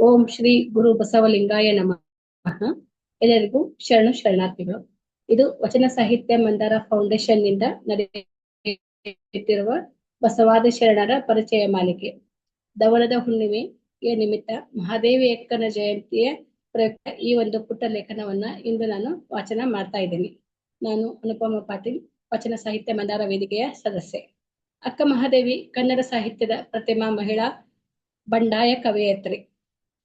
ಓಂ ಶ್ರೀ ಗುರು ಬಸವಲಿಂಗಾಯ ನಮಃ. ಎಲ್ಲರಿಗೂ ಶರಣು ಶರಣಾರ್ಥಿಗಳು. ಇದು ವಚನ ಸಾಹಿತ್ಯ ಮಂದಾರ ಫೌಂಡೇಶನ್ ನಿಂದ ನಡೆಯುತ್ತಿರುವ ಬಸವಾದಿ ಶರಣರ ಪರಿಚಯ ಮಾಲಿಕೆ. ದವನದ ಹುಣ್ಣಿಮೆಯ ನಿಮಿತ್ತ ಮಹಾದೇವಿ ಅಕ್ಕನ ಜಯಂತಿಯ ಪ್ರಯುಕ್ತ ಈ ಒಂದು ಪುಟ್ಟ ಲೇಖನವನ್ನ ಇಂದು ನಾನು ವಾಚನ ಮಾಡ್ತಾ ಇದ್ದೀನಿ. ನಾನು ಅನುಪಮ ಪಾಟೀಲ್, ವಚನ ಸಾಹಿತ್ಯ ಮಂದಾರ ವೇದಿಕೆಯ ಸದಸ್ಯೆ. ಅಕ್ಕ ಮಹಾದೇವಿ ಕನ್ನಡ ಸಾಹಿತ್ಯದ ಪ್ರತಿಮಾ ಮಹಿಳಾ ಬಂಡಾಯ ಕವಯತ್ರಿ.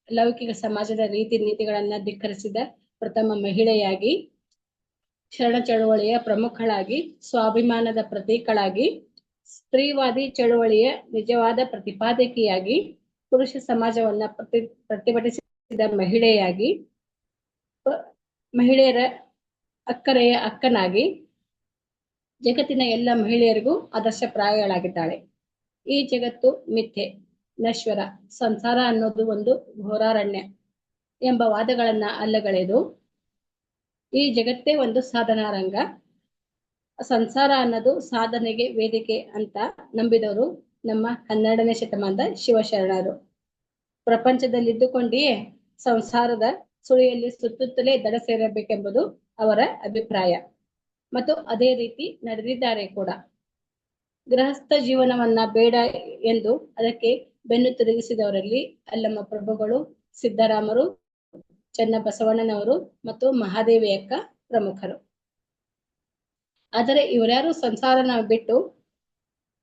ಲೌಕಿಕ ಸಮಾಜದ ರೀತಿ ನೀತಿಗಳನ್ನ ಧಿಕ್ಕರಿಸಿದ ಪ್ರಥಮ ಮಹಿಳೆಯಾಗಿ, ಶರಣ ಚಳುವಳಿಯ ಪ್ರಮುಖಳಾಗಿ, ಸ್ವಾಭಿಮಾನದ ಪ್ರತೀಕಳಾಗಿ, ಸ್ತ್ರೀವಾದಿ ಚಳುವಳಿಯ ನಿಜವಾದ ಪ್ರತಿಪಾದಕಿಯಾಗಿ, ಪುರುಷ ಸಮಾಜವನ್ನ ಪ್ರತಿಭಟಿಸಿದ ಮಹಿಳೆಯಾಗಿ, ಮಹಿಳೆಯರ ಅಕ್ಕರೆಯ ಅಕ್ಕನಾಗಿ, ಜಗತ್ತಿನ ಎಲ್ಲ ಮಹಿಳೆಯರಿಗೂ ಆದರ್ಶಪ್ರಾಯಗಳಾಗಿದ್ದಾಳೆ. ಈ ಜಗತ್ತು ಮಿಥ್ಯೆ, ನಶ್ವರ, ಸಂಸಾರ ಅನ್ನೋದು ಒಂದು ಘೋರಾರಣ್ಯ ಎಂಬ ವಾದಗಳನ್ನ ಅಲ್ಲಗಳೆದು ಈ ಜಗತ್ತೇ ಒಂದು ಸಾಧನಾರಂಗ, ಸಂಸಾರ ಅನ್ನೋದು ಸಾಧನೆಗೆ ವೇದಿಕೆ ಅಂತ ನಂಬಿದವರು ನಮ್ಮ 12ನೇ ಶತಮಾನದ ಶಿವಶರಣರು. ಪ್ರಪಂಚದಲ್ಲಿದ್ದುಕೊಂಡಿಯೇ ಸಂಸಾರದ ಸುಳಿಯಲ್ಲಿ ಸುತ್ತುತ್ತಲೇ ದಡ ಸೇರಬೇಕೆಂಬುದು ಅವರ ಅಭಿಪ್ರಾಯ ಮತ್ತು ಅದೇ ರೀತಿ ನಡೆದಿದ್ದಾರೆ ಕೂಡ. ಗೃಹಸ್ಥ ಜೀವನವನ್ನ ಬೇಡ ಎಂದು ಅದಕ್ಕೆ ಬೆನ್ನು ತಿರುಗಿಸಿದವರಲ್ಲಿ ಅಲ್ಲಮ್ಮ ಪ್ರಭುಗಳು, ಸಿದ್ದರಾಮರು, ಚನ್ನಬಸವಣ್ಣನವರು ಮತ್ತು ಮಹಾದೇವಿ ಅಕ್ಕ ಪ್ರಮುಖರು. ಆದರೆ ಇವರ್ಯಾರು ಸಂಸಾರನ ಬಿಟ್ಟು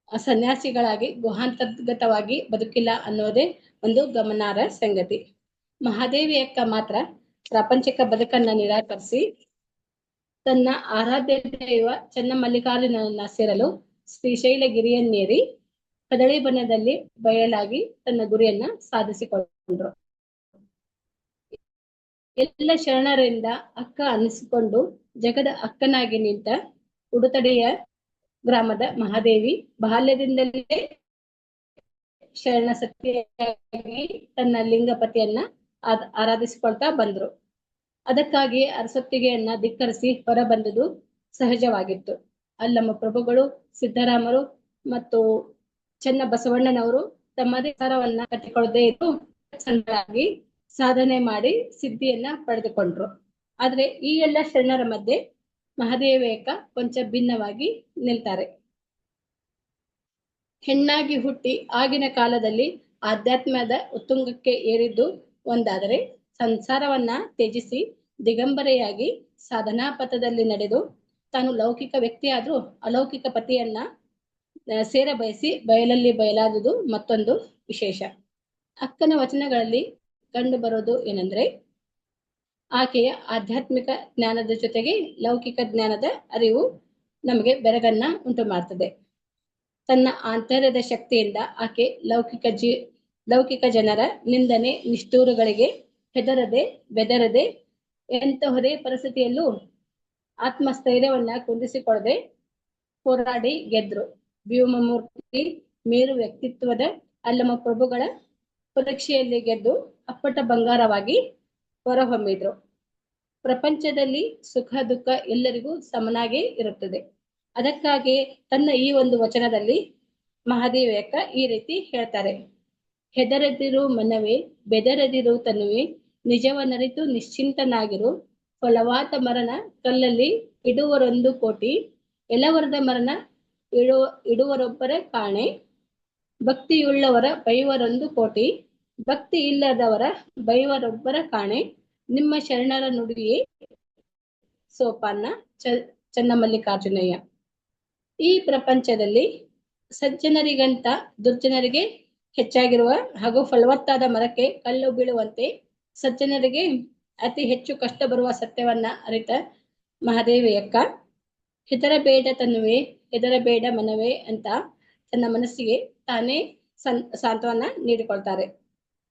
ಸನ್ಯಾಸಿಗಳಾಗಿ ಗುಹಾಂತರ್ಗತವಾಗಿ ಬದುಕಿಲ್ಲ ಅನ್ನೋದೇ ಒಂದು ಗಮನಾರ್ಹ ಸಂಗತಿ. ಮಹಾದೇವಿ ಅಕ್ಕ ಮಾತ್ರ ಪ್ರಾಪಂಚಿಕ ಬದುಕನ್ನ ನಿರಾಕರಿಸಿ ತನ್ನ ಆರಾಧ್ಯ ದೈವ ಚನ್ನಮಲ್ಲಿಕಾರ್ಜುನನನ್ನ ಸೇರಲು ಶ್ರೀಶೈಲಗಿರಿಯನ್ನೇರಿ ಕದಳಿ ಬನದಲ್ಲಿ ಬಯಲಾಗಿ ತನ್ನ ಗುರಿಯನ್ನ ಸಾಧಿಸಿಕೊಂಡ್ರು. ಎಲ್ಲ ಶರಣರಿಂದ ಅಕ್ಕ ಅನ್ನಿಸಿಕೊಂಡು ಜಗದ ಅಕ್ಕನಾಗಿ ನಿಂತ ಉಡುತಡಿಯ ಗ್ರಾಮದ ಮಹಾದೇವಿ ಬಾಲ್ಯದಿಂದಲೇ ಶರಣ ಸತಿಯಾಗಿ ತನ್ನ ಲಿಂಗಪತಿಯನ್ನ ಆರಾಧಿಸಿಕೊಳ್ತಾ ಬಂದ್ರು. ಅದಕ್ಕಾಗಿ ಅರಸೊತ್ತಿಗೆಯನ್ನ ಧಿಕ್ಕರಿಸಿ ಹೊರಬಂದುದು ಸಹಜವಾಗಿತ್ತು. ಅಲ್ಲಮ್ಮ ಪ್ರಭುಗಳು, ಸಿದ್ದರಾಮರು ಮತ್ತು ಚನ್ನಬಸವಣ್ಣನವರು ತಮ್ಮದೇ ಸಾರವನ್ನ ಕಟ್ಟಿಕೊಳ್ಳದೆ ಇದ್ದು ಸಂತರಾಗಿ ಸಾಧನೆ ಮಾಡಿ ಸಿದ್ಧಿಯನ್ನ ಪಡೆದುಕೊಂಡ್ರು. ಆದ್ರೆ ಈ ಎಲ್ಲ ಶರಣರ ಮಧ್ಯೆ ಮಹಾದೇವಿ ಅಕ್ಕ ಕೊಂಚ ಭಿನ್ನವಾಗಿ ನಿಲ್ತಾರೆ. ಹೆಣ್ಣಾಗಿ ಹುಟ್ಟಿ ಆಗಿನ ಕಾಲದಲ್ಲಿ ಆಧ್ಯಾತ್ಮದ ಉತ್ತುಂಗಕ್ಕೆ ಏರಿದ್ದು ಒಂದಾದರೆ, ಸಂಸಾರವನ್ನ ತ್ಯಜಿಸಿ ದಿಗಂಬರೆಯಾಗಿ ಸಾಧನಾ ಪಥದಲ್ಲಿ ನಡೆದು ತಾನು ಲೌಕಿಕ ವ್ಯಕ್ತಿಯಾದ್ರೂ ಅಲೌಕಿಕ ಪತಿಯನ್ನ ಸೇರ ಬಯಸಿ ಬಯಲಲ್ಲಿ ಬಯಲಾದುದು ಮತ್ತೊಂದು ವಿಶೇಷ. ಅಕ್ಕನ ವಚನಗಳಲ್ಲಿ ಕಂಡು ಬರೋದು ಏನಂದ್ರೆ, ಆಕೆಯ ಆಧ್ಯಾತ್ಮಿಕ ಜ್ಞಾನದ ಜೊತೆಗೆ ಲೌಕಿಕ ಜ್ಞಾನದ ಅರಿವು ನಮಗೆ ಬೆರಗನ್ನ ಉಂಟು ಮಾಡ್ತದೆ. ತನ್ನ ಆಂತರ್ಯದ ಶಕ್ತಿಯಿಂದ ಆಕೆ ಲೌಕಿಕ ಜನರ ನಿಂದನೆ ನಿಷ್ಠೂರಗಳಿಗೆ ಹೆದರದೆ ಬೆದರದೆ ಎಂತಹುದೇ ಪರಿಸ್ಥಿತಿಯಲ್ಲೂ ಆತ್ಮಸ್ಥೈರ್ಯವನ್ನ ಕುಂದಿಸಿಕೊಳ್ಳದೆ ಹೋರಾಡಿ ಗೆದ್ರು. ಭೀಮಮೂರ್ತಿ ಮೇರು ವ್ಯಕ್ತಿತ್ವದ ಅಲ್ಲಮ್ಮ ಪ್ರಭುಗಳ ಪರೀಕ್ಷೆಯಲ್ಲಿ ಗೆದ್ದು ಅಪ್ಪಟ ಬಂಗಾರವಾಗಿ ಹೊರಹೊಮ್ಮಿದ್ರು. ಪ್ರಪಂಚದಲ್ಲಿ ಸುಖ ದುಃಖ ಎಲ್ಲರಿಗೂ ಸಮನಾಗಿ ಇರುತ್ತದೆ. ಅದಕ್ಕಾಗಿ ತನ್ನ ಈ ಒಂದು ವಚನದಲ್ಲಿ ಮಹಾದೇವಿ ಅಕ್ಕ ಈ ರೀತಿ ಹೇಳ್ತಾರೆ: ಹೆದರದಿರು ಮನವೇ, ಬೆದರದಿರು ತನುವೆ, ನಿಜವನರಿತು ನಿಶ್ಚಿಂತನಾಗಿರು, ಫಲವಾತ ಮರಣ ಕಲ್ಲಲ್ಲಿ ಇಡುವರೊಂದು ಕೋಟಿ, ಎಲವರದ ಮರಣ ಇಡುವರೊಬ್ಬರ ಕಾಣೆ, ಭಕ್ತಿಯುಳ್ಳವರ ಬೈವರೊಂದು ಕೋಟಿ, ಭಕ್ತಿ ಇಲ್ಲದವರ ಬೈವರೊಬ್ಬರ ಕಾಣೆ, ನಿಮ್ಮ ಶರಣರ ನುಡಿಯೇ ಸೋಪಾನ ಚನ್ನಮಲ್ಲಿಕಾರ್ಜುನಯ್ಯ. ಈ ಪ್ರಪಂಚದಲ್ಲಿ ಸಜ್ಜನರಿಗಂತ ದುರ್ಜನರಿಗೆ ಹೆಚ್ಚಾಗಿರುವ ಹಾಗೂ ಫಲವತ್ತಾದ ಮರಕ್ಕೆ ಕಲ್ಲು ಬೀಳುವಂತೆ ಸಜ್ಜನರಿಗೆ ಅತಿ ಹೆಚ್ಚು ಕಷ್ಟ ಬರುವ ಸತ್ಯವನ್ನ ಅರಿತ ಮಹಾದೇವಿ ಅಕ್ಕ ಹೆದರಬೇಡ ತನ್ನುವೆ, ಹೆದರಬೇಡ ಮನವೇ ಅಂತ ತನ್ನ ಮನಸ್ಸಿಗೆ ತಾನೇ ಸಾಂತ್ವನ ನೀಡಿಕೊಳ್ತಾರೆ.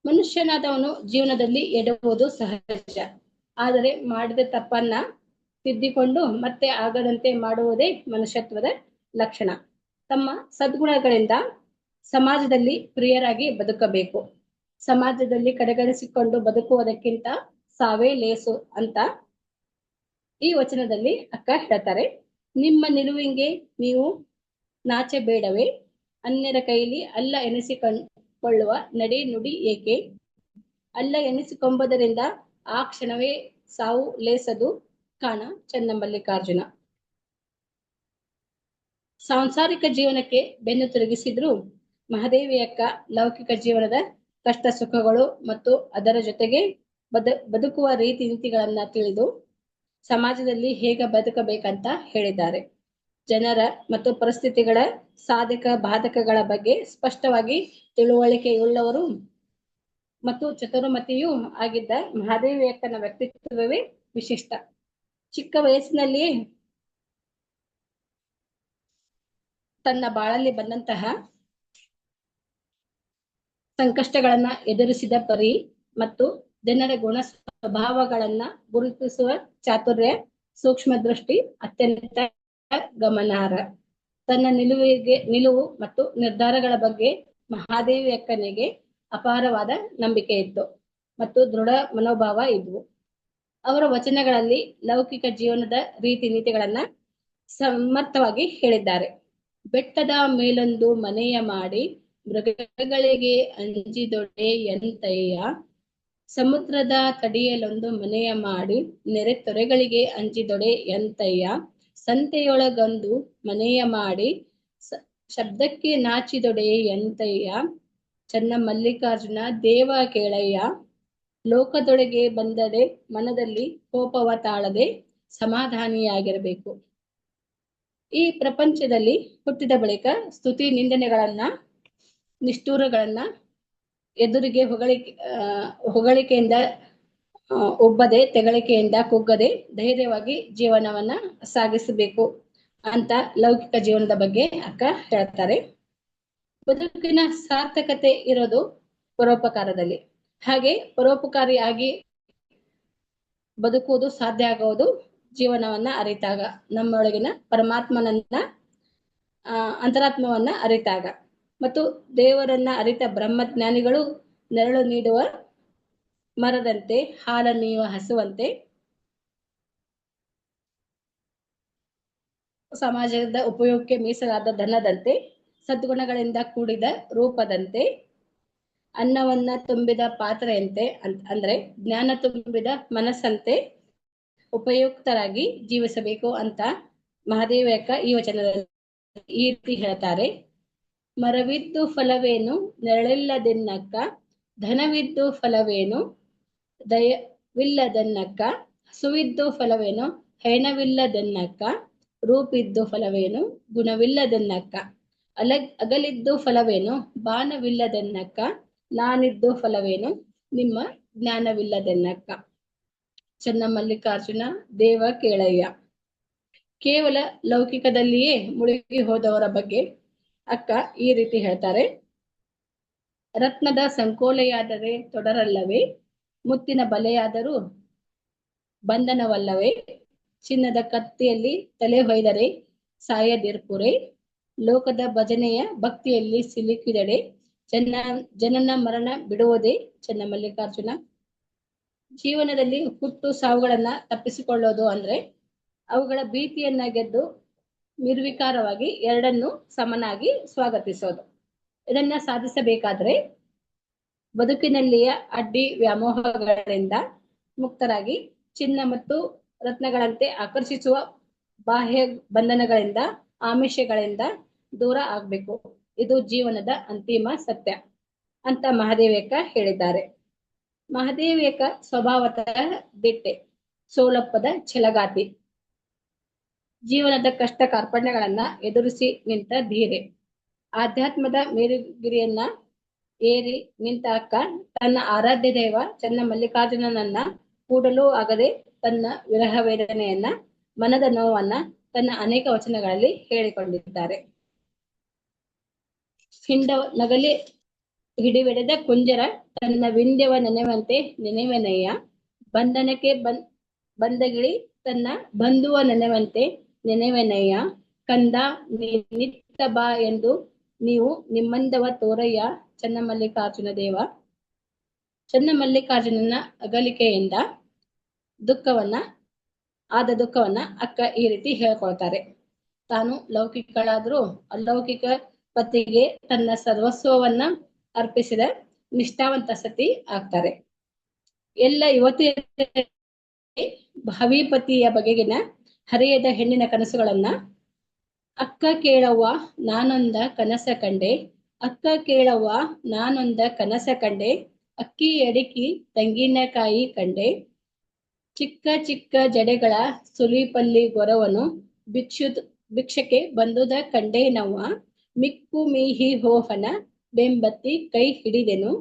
ಮನುಷ್ಯನಾದವನು ಜೀವನದಲ್ಲಿ ಎಡುವುದು ಸಹಜ. ಆದರೆ ಮಾಡಿದ ತಪ್ಪನ್ನ ತಿದ್ದಿಕೊಂಡು ಮತ್ತೆ ಆಗದಂತೆ ಮಾಡುವುದೇ ಮನುಷ್ಯತ್ವದ ಲಕ್ಷಣ. ತಮ್ಮ ಸದ್ಗುಣಗಳಿಂದ ಸಮಾಜದಲ್ಲಿ ಪ್ರಿಯರಾಗಿ ಬದುಕಬೇಕು. ಸಮಾಜದಲ್ಲಿ ಕಡೆಗಣಿಸಿಕೊಂಡು ಬದುಕುವುದಕ್ಕಿಂತ ಸಾವೇ ಲೇಸು ಅಂತ ಈ ವಚನದಲ್ಲಿ ಅಕ್ಕ ಹೇಳ್ತಾರೆ. ನಿಮ್ಮ ನಿಲುವಿಗೆ ನೀವು ನಾಚಬೇಡವೇ, ಅನ್ಯರ ಕೈಲಿ ಅಲ್ಲ ಎನಿಸಿಕೊಳ್ಳುವ ನಡೆ ನುಡಿ ಏಕೆ, ಅಲ್ಲ ಎನಿಸಿಕೊಂಬುದರಿಂದ ಆ ಕ್ಷಣವೇ ಸಾವು ಲೇಸದು ಕಾಣ ಚನ್ನಮಲ್ಲಿಕಾರ್ಜುನ. ಸಾಂಸಾರಿಕ ಜೀವನಕ್ಕೆ ಬೆನ್ನು ತಿರುಗಿಸಿದ್ರು ಮಹಾದೇವಿ ಅಕ್ಕ ಲೌಕಿಕ ಜೀವನದ ಕಷ್ಟ ಸುಖಗಳು ಮತ್ತು ಅದರ ಜೊತೆಗೆ ಬದುಕುವ ರೀತಿ ನೀತಿಗಳನ್ನ ತಿಳಿದು ಸಮಾಜದಲ್ಲಿ ಹೇಗೆ ಬದುಕಬೇಕಂತ ಹೇಳಿದ್ದಾರೆ. ಜನರ ಮತ್ತು ಪರಿಸ್ಥಿತಿಗಳ ಸಾಧಕ ಬಾಧಕಗಳ ಬಗ್ಗೆ ಸ್ಪಷ್ಟವಾಗಿ ತಿಳುವಳಿಕೆಯುಳ್ಳವರು ಮತ್ತು ಚತುರ್ಮತಿಯೂ ಆಗಿದ್ದ ಮಹಾದೇವಿ ಅಕ್ಕನ ವ್ಯಕ್ತಿತ್ವವೇ ವಿಶಿಷ್ಟ. ಚಿಕ್ಕ ವಯಸ್ಸಿನಲ್ಲಿ ತನ್ನ ಬಾಳಲ್ಲಿ ಬಂದಂತಹ ಸಂಕಷ್ಟಗಳನ್ನ ಎದುರಿಸಿದ ಪರಿ ಮತ್ತು ಜನರ ಗುಣ ಸ್ವಭಾವಗಳನ್ನ ಗುರುತಿಸುವ ಚಾತುರ್ಯ, ಸೂಕ್ಷ್ಮ ದೃಷ್ಟಿ ಅತ್ಯಂತ ಗಮನಾರ್ಹ. ತನ್ನ ನಿಲುವು ಮತ್ತು ನಿರ್ಧಾರಗಳ ಬಗ್ಗೆ ಮಹಾದೇವಿ ಅಕ್ಕನಿಗೆ ಅಪಾರವಾದ ನಂಬಿಕೆ ಇತ್ತು ಮತ್ತು ದೃಢ ಮನೋಭಾವ ಇದ್ವು. ಅವರ ವಚನಗಳಲ್ಲಿ ಲೌಕಿಕ ಜೀವನದ ರೀತಿ ನೀತಿಗಳನ್ನ ಸಮರ್ಥವಾಗಿ ಹೇಳಿದ್ದಾರೆ. ಬೆಟ್ಟದ ಮೇಲೊಂದು ಮನೆಯ ಮಾಡಿ ಮೃಗಗಳಿಗೆ ಅಂಜಿದೊಡೆ ಎಂತಯ್ಯ, ಸಮುದ್ರದ ತಡಿಯಲೊಂದು ಮನೆಯ ಮಾಡಿ ನೆರೆ ತೊರೆಗಳಿಗೆ ಅಂಜಿದೊಡೆ ಎಂತಯ್ಯ, ಸಂತೆಯೊಳಗೊಂದು ಮನೆಯ ಮಾಡಿ ಶಬ್ದಕ್ಕೆ ನಾಚಿದೊಡೆ ಎಂತಯ್ಯ, ಚನ್ನಮಲ್ಲಿಕಾರ್ಜುನ ದೇವ ಕೇಳಯ್ಯ, ಲೋಕದೊಳಗೆ ಬಂದಡೆ ಮನದಲ್ಲಿ ಕೋಪವ ತಾಳದೆ ಸಮಾಧಾನಿಯಾಗಿರಬೇಕು. ಈ ಪ್ರಪಂಚದಲ್ಲಿ ಹುಟ್ಟಿದ ಬಳಿಕ ಸ್ತುತಿ ನಿಂದನೆಗಳನ್ನ ನಿಷ್ಠೂರಗಳನ್ನ ಎದುರಿಗೆ ಹೊಗಳಿಕೆಯಿಂದ ಒಬ್ಬದೆ ತೆಗಳಿಕೆಯಿಂದ ಕುಗ್ಗದೆ ಧೈರ್ಯವಾಗಿ ಜೀವನವನ್ನ ಸಾಗಿಸಬೇಕು ಅಂತ ಲೌಕಿಕ ಜೀವನದ ಬಗ್ಗೆ ಅಕ್ಕ ಹೇಳ್ತಾರೆ. ಬದುಕಿನ ಸಾರ್ಥಕತೆ ಇರೋದು ಪರೋಪಕಾರದಲ್ಲಿ. ಹಾಗೆ ಪರೋಪಕಾರಿಯಾಗಿ ಬದುಕುವುದು ಸಾಧ್ಯ ಆಗುವುದು ಜೀವನವನ್ನ ಅರಿತಾಗ, ನಮ್ಮೊಳಗಿನ ಪರಮಾತ್ಮನನ್ನ ಅಂತರಾತ್ಮವನ್ನ ಅರಿತಾಗ ಮತ್ತು ದೇವರನ್ನ ಅರಿತ ಬ್ರಹ್ಮಜ್ಞಾನಿಗಳು ನೆರಳು ನೀಡುವ ಮರದಂತೆ, ಹಾಲನ್ನೀಯುವ ಹಸುವಂತೆ, ಸಮಾಜದ ಉಪಯೋಗಕ್ಕೆ ಮೀಸಲಾದ ಧನದಂತೆ, ಸದ್ಗುಣಗಳಿಂದ ಕೂಡಿದ ರೂಪದಂತೆ, ಅನ್ನವನ್ನ ತುಂಬಿದ ಪಾತ್ರೆಯಂತೆ ಅಂದ್ರೆ ಜ್ಞಾನ ತುಂಬಿದ ಮನಸ್ಸಂತೆ ಉಪಯುಕ್ತರಾಗಿ ಜೀವಿಸಬೇಕು ಅಂತ ಮಹಾದೇವಿ ಅಕ್ಕ ಈ ವಚನದಲ್ಲಿ ಈ ರೀತಿ ಹೇಳ್ತಾರೆ. ಮರವಿದ್ದು ಫಲವೇನು ನೆರಳಿಲ್ಲದೆನ್ನಕ್ಕ, ಧನವಿದ್ದು ಫಲವೇನು ದಯವಿಲ್ಲದೆನ್ನಕ್ಕ, ಹಸುವಿದ್ದು ಫಲವೇನು ಹೆಣವಿಲ್ಲದೆನ್ನಕ್ಕ, ರೂಪಿದ್ದು ಫಲವೇನು ಗುಣವಿಲ್ಲದೆನ್ನಕ್ಕ, ಅಗಲಿದ್ದು ಫಲವೇನು ಬಾಣವಿಲ್ಲದೆನ್ನಕ್ಕ, ನಾನಿದ್ದು ಫಲವೇನು ನಿಮ್ಮ ಜ್ಞಾನವಿಲ್ಲದೆನ್ನಕ್ಕ. ಚನ್ನಮಲ್ಲಿಕಾರ್ಜುನ ದೇವ ಕೇಳಯ್ಯ. ಕೇವಲ ಲೌಕಿಕದಲ್ಲಿಯೇ ಮುಳುಗಿ ಹೋದವರ ಬಗ್ಗೆ ಅಕ್ಕ ಈ ರೀತಿ ಹೇಳ್ತಾರೆ. ರತ್ನದ ಸಂಕೋಲೆಯಾದರೆ ತೊಡರಲ್ಲವೇ, ಮುತ್ತಿನ ಬಲೆಯಾದರೂ ಬಂಧನವಲ್ಲವೇ, ಚಿನ್ನದ ಕತ್ತಿಯಲ್ಲಿ ತಲೆ ಹೊಯ್ದರೆ ಸಾಯದಿರ್ಪುರೆ, ಲೋಕದ ಭಜನೆಯ ಭಕ್ತಿಯಲ್ಲಿ ಸಿಲುಕಿದಡೆ ಜನನ ಮರಣ ಬಿಡುವುದೇ ಚನ್ನಮಲ್ಲಿಕಾರ್ಜುನ. ಜೀವನದಲ್ಲಿ ಹುಟ್ಟು ಸಾವುಗಳನ್ನ ತಪ್ಪಿಸಿಕೊಳ್ಳೋದು ಅಂದ್ರೆ ಅವುಗಳ ಭೀತಿಯನ್ನ ಗೆದ್ದು ನಿರ್ವಿಕಾರವಾಗಿ ಎರಡನ್ನೂ ಸಮನಾಗಿ ಸ್ವಾಗತಿಸೋದು. ಇದನ್ನ ಸಾಧಿಸಬೇಕಾದ್ರೆ ಬದುಕಿನಲ್ಲಿಯ ಅಡ್ಡಿ ವ್ಯಾಮೋಹಗಳಿಂದ ಮುಕ್ತರಾಗಿ ಚಿನ್ನ ಮತ್ತು ರತ್ನಗಳಂತೆ ಆಕರ್ಷಿಸುವ ಬಾಹ್ಯ ಬಂಧನಗಳಿಂದ, ಆಮಿಷಗಳಿಂದ ದೂರ ಆಗ್ಬೇಕು. ಇದು ಜೀವನದ ಅಂತಿಮ ಸತ್ಯ ಅಂತ ಮಹಾದೇವಿ ಅಕ್ಕ ಹೇಳಿದ್ದಾರೆ. ಮಹಾದೇವಿ ಅಕ್ಕ ಸ್ವಭಾವತಃ ದಿಟ್ಟೆ, ಸೋಲಪ್ಪದ ಛಲಗಾತಿ, ಜೀವನದ ಕಷ್ಟ ಕಾರ್ಪಣ್ಯಗಳನ್ನ ಎದುರಿಸಿ ನಿಂತ ಧೀರೆ. ಆಧ್ಯಾತ್ಮದ ಮೇರುಗಿರಿಯನ್ನ ಏರಿ ನಿಂತ ಅಕ್ಕ ತನ್ನ ಆರಾಧ್ಯ ದೈವ ಚನ್ನಮಲ್ಲಿಕಾರ್ಜುನನನ್ನ ಕೂಡಲೂ ಆಗದೆ ತನ್ನ ವಿರಹ ವೇದನೆಯನ್ನ, ಮನದ ನೋವನ್ನ ತನ್ನ ಅನೇಕ ವಚನಗಳಲ್ಲಿ ಹೇಳಿಕೊಂಡಿದ್ದಾರೆ. ನಗಲಿ ಹಿಡಿವೆಡೆದ ಕುಂಜರ ತನ್ನ ವಿಂಧ್ಯವ ನೆನೆವಂತೆ ನೆನೆವೆನಯ್ಯ, ಬಂಧನಕ್ಕೆ ಬಂದಗಿಳಿ ತನ್ನ ಬಂಧುವ ನೆನೆವಂತೆ ನೆನೆವೆನಯ್ಯ, ಕಂದ ನಿತ್ತ ಬಾ ಎಂದು ನೀವು ನಿಮ್ಮಂದವ ತೋರಯ್ಯ ಚನ್ನಮಲ್ಲಿಕಾರ್ಜುನ ದೇವ. ಚನ್ನಮಲ್ಲಿಕಾರ್ಜುನನ ಅಗಲಿಕೆಯಿಂದ ದುಃಖವನ್ನ ಅಕ್ಕ ಈ ರೀತಿ ಹೇಳ್ಕೊಳ್ತಾರೆ. ತಾನು ಲೌಕಿಕಳಾದ್ರೂ ಅಲೌಕಿಕ ಪತಿಗೆ ತನ್ನ ಸರ್ವಸ್ವವನ್ನ ಅರ್ಪಿಸಿದ ನಿಷ್ಠಾವಂತ ಸತಿ ಆಗ್ತಾರೆ. ಎಲ್ಲ ಯುವತಿಯರಿಗೆ ಭಾವಿ ಪತಿಯ ಬಗೆಗಿನ ಹರಿಯದ ಹೆಣ್ಣಿನ ಕನಸುಗಳನ್ನ ಅಕ್ಕ ಕೇಳವ್ವ ನಾನೊಂದ ಕನಸ ಕಂಡೆ, ಅಕ್ಕ ಕೇಳವ್ವ ನಾನೊಂದ ಕನಸ ಕಂಡೆ, ಅಕ್ಕಿ ಅಡಿಕಿ ತೆಂಗಿನಕಾಯಿ ಕಂಡೆ, ಚಿಕ್ಕ ಚಿಕ್ಕ ಜಡೆಗಳ ಸುಲಿಪಲ್ಲಿ ಗೊರವನು ಭಿಕ್ಷಕ್ಕೆ ಬಂದುದ ಕಂಡೇನವ್ವ, ಮಿಕ್ಕು ಮೀಹಿ ಹೋಹನ ಬೆಂಬತ್ತಿ ಕೈ ಹಿಡಿದೆನು,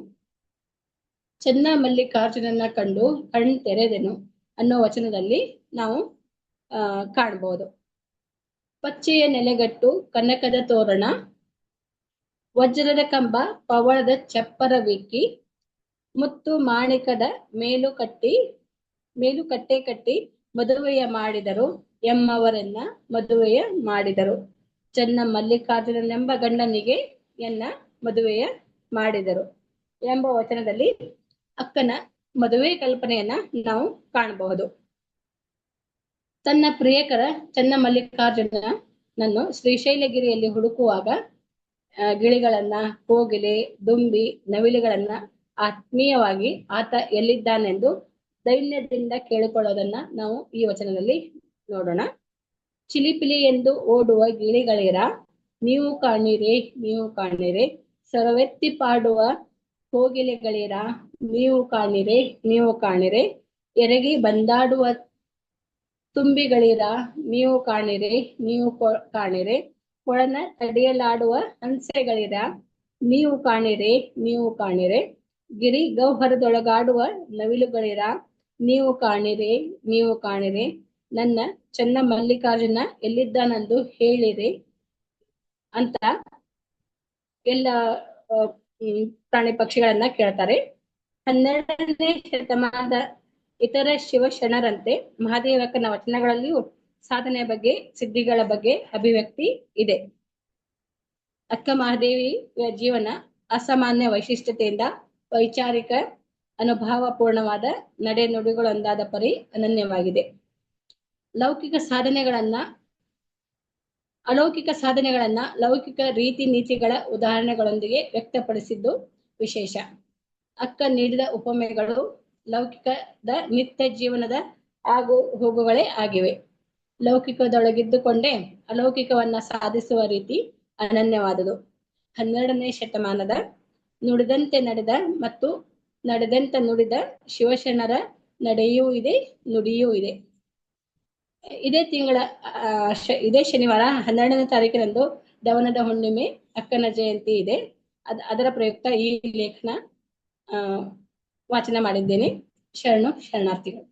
ಚೆನ್ನ ಮಲ್ಲಿಕಾರ್ಜುನನ ಕಂಡು ಕಣ್ ತೆರೆದೆನು ಅನ್ನೋ ವಚನದಲ್ಲಿ ನಾವು ಕಾಣಬಹುದು. ಪಚ್ಚೆಯ ನೆಲೆಗಟ್ಟು ಕನಕದ ತೋರಣ, ವಜ್ರದ ಕಂಬ ಪವಳದ ಚಪ್ಪರ ವಿಕ್ಕಿ, ಮುತ್ತು ಮಾಣಿಕದ ಮೇಲುಕಟ್ಟೆ ಕಟ್ಟಿ ಮದುವೆಯ ಮಾಡಿದರು ಎಮ್ಮವರನ್ನ ಮದುವೆಯ ಮಾಡಿದರು. ಚೆನ್ನ ಮಲ್ಲಿಕಾರ್ಜುನನೆಂಬ ಗಂಡನಿಗೆ ಎನ್ನ ಮದುವೆಯ ಮಾಡಿದರು ಎಂಬ ವಚನದಲ್ಲಿ ಅಕ್ಕನ ಮದುವೆ ಕಲ್ಪನೆಯನ್ನ ನಾವು ಕಾಣಬಹುದು. ತನ್ನ ಪ್ರಿಯಕರ ಚೆನ್ನ ಮಲ್ಲಿಕಾರ್ಜುನನನ್ನು ಶ್ರೀಶೈಲಗಿರಿಯಲ್ಲಿ ಹುಡುಕುವಾಗ ಗಿಳಿಗಳನ್ನ, ಕೋಗಿಲೆ, ದುಂಬಿ, ನವಿಲುಗಳನ್ನ ಆತ್ಮೀಯವಾಗಿ ಆತ ಎಲ್ಲಿದ್ದಾನೆಂದು ದೈನ್ಯದಿಂದ ಕೇಳಿಕೊಳ್ಳೋದನ್ನ ನಾವು ಈ ವಚನದಲ್ಲಿ ನೋಡೋಣ. ಚಿಲಿಪಿಲಿ ಎಂದು ಓಡುವ ಗಿಳಿಗಳಿರ, ನೀವು ಕಾಣಿರೆ ನೀವು ಕಾಣಿರೆ, ಸೊರವೆತ್ತಿ ಪಾಡುವ ಕೋಗಿಲೆಗಳಿರ, ನೀವು ಕಾಣಿರೆ ನೀವು ಕಾಣಿರೆ, ಎರಗಿ ಬಂದಾಡುವ ತುಂಬಿಗಳಿರ, ನೀವು ಕಾಣಿರೆ ನೀವು ಕಾಣಿರೆ, ಕೊಳನ ತಡೆಯಲಾಡುವ ಹಂಸೆಗಳಿರ, ನೀವು ಕಾಣಿರೆ ನೀವು ಕಾಣಿರೆ, ಗಿರಿ ಗೌಹರದೊಳಗಾಡುವ ನವಿಲುಗಳಿರ, ನೀವು ಕಾಣಿರೆ ನೀವು ಕಾಣಿರೆ, ನನ್ನ ಚೆನ್ನ ಮಲ್ಲಿಕಾರ್ಜುನ ಎಲ್ಲಿದ್ದಾನೆಂದು ಹೇಳಿರಿ ಅಂತ ಎಲ್ಲ ಪ್ರಾಣಿ ಪಕ್ಷಿಗಳನ್ನ ಕೇಳ್ತಾರೆ. 12ನೇ ಶತಮಾನದ ಇತರ ಶಿವಶರಣರಂತೆ ಮಹಾದೇವಕ್ಕನ ವಚನಗಳಲ್ಲಿಯೂ ಸಾಧನೆಯ ಬಗ್ಗೆ, ಸಿದ್ಧಿಗಳ ಬಗ್ಗೆ ಅಭಿವ್ಯಕ್ತಿ ಇದೆ. ಅಕ್ಕ ಮಹಾದೇವಿಯ ಜೀವನ ಅಸಾಮಾನ್ಯ ವೈಶಿಷ್ಟ್ಯತೆಯಿಂದ ವೈಚಾರಿಕ ಅನುಭಾವಪೂರ್ಣವಾದ ನಡೆ ನುಡಿಗಳೊಂದಾದ ಪರಿ ಅನನ್ಯವಾಗಿದೆ. ಅಲೌಕಿಕ ಸಾಧನೆಗಳನ್ನ ಲೌಕಿಕ ರೀತಿ ನೀತಿಗಳ ಉದಾಹರಣೆಗಳೊಂದಿಗೆ ವ್ಯಕ್ತಪಡಿಸಿದ್ದು ವಿಶೇಷ. ಅಕ್ಕ ನೀಡಿದ ಉಪಮೆಗಳು ಲೌಕಿಕದ ನಿತ್ಯ ಜೀವನದ ಆಗು ಹೋಗುಗಳೇ ಆಗಿವೆ. ಲೌಕಿಕದೊಳಗಿದ್ದುಕೊಂಡೇ ಅಲೌಕಿಕವನ್ನ ಸಾಧಿಸುವ ರೀತಿ ಅನನ್ಯವಾದುದು. 12ನೇ ಶತಮಾನದ ನುಡಿದಂತೆ ನಡೆದ ಮತ್ತು ನಡೆದಂತೆ ನುಡಿದ ಶಿವಶರಣರ ನಡೆಯೂ ಇದೆ, ನುಡಿಯೂ ಇದೆ. ಇದೇ ಶನಿವಾರ 12ನೇ ತಾರೀಕಿನಂದು ದವನದ ಹುಣ್ಣಿಮೆ, ಅಕ್ಕನ ಜಯಂತಿ ಇದೆ. ಅದರ ಪ್ರಯುಕ್ತ ಈ ಲೇಖನ ವಾಚನ ಮಾಡಿದ್ದೇನೆ. ಶರಣಾರ್ಥಿಗಳು.